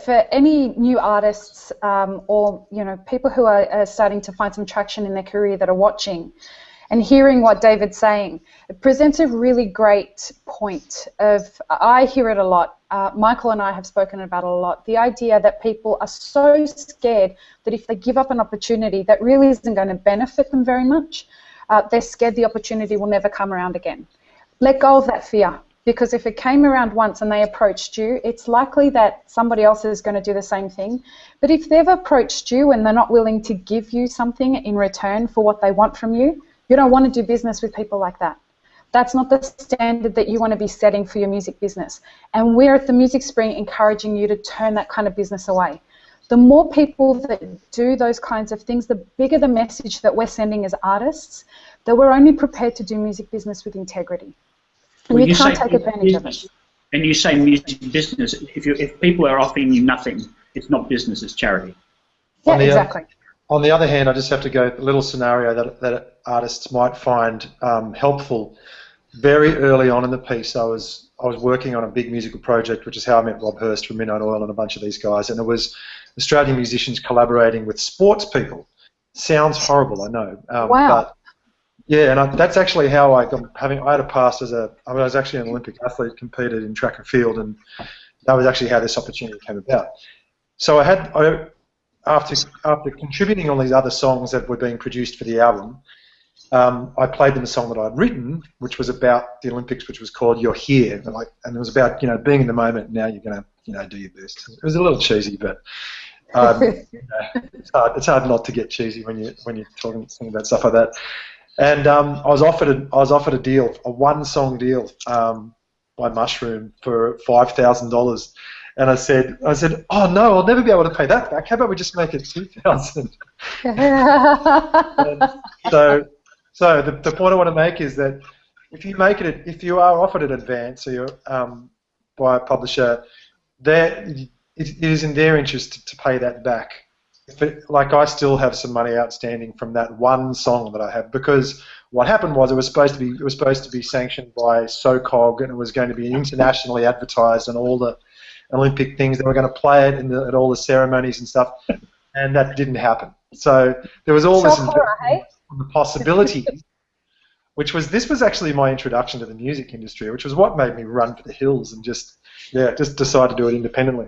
for any new artists or people who are starting to find some traction in their career that are watching and hearing what David's saying, it presents a really great point I hear it a lot. Michael and I have spoken about it a lot. The idea that people are so scared that if they give up an opportunity that really isn't going to benefit them very much, they're scared the opportunity will never come around again. Let go of that fear, because if it came around once and they approached you, it's likely that somebody else is going to do the same thing. But if they've approached you and they're not willing to give you something in return for what they want from you, you don't want to do business with people like that. That's not the standard that you want to be setting for your music business. And we're at the Music Spring encouraging you to turn that kind of business away. The more people that do those kinds of things, the bigger the message that we're sending as artists, that we're only prepared to do music business with integrity. And well, you can't take advantage of it. And you say music business, if people are offering you nothing, it's not business, it's charity. Yeah, exactly. On the other hand, I just have to go a little scenario that artists might find helpful. Very early on in the piece, I was working on a big musical project, which is how I met Rob Hurst from Midnight Oil and a bunch of these guys, and it was Australian musicians collaborating with sports people. Sounds horrible, I know. Wow. But yeah, and that's actually how I had a past I was actually an Olympic athlete, competed in track and field, and that was actually how this opportunity came about. So after contributing on these other songs that were being produced for the album, I played them a song that I'd written, which was about the Olympics, which was called "You're Here," and it was about being in the moment. Now you're going to do your best. It was a little cheesy, but it's hard not to get cheesy when you're talking about stuff like that. And I was offered a deal, a one-song deal by Mushroom for $5,000. And I said, oh no, I'll never be able to pay that back. How about we just make it $2,000? So the point I want to make is that if you are offered an advance or you're by a publisher, it is in their interest to pay that back. Like I still have some money outstanding from that one song that I have, because what happened was it was supposed to be sanctioned by SOCOG, and it was going to be internationally advertised on all the Olympic things. They were going to play it at all the ceremonies and stuff, and that didn't happen. So there was all this on the possibility, this was actually my introduction to the music industry, which was what made me run for the hills and just decide to do it independently.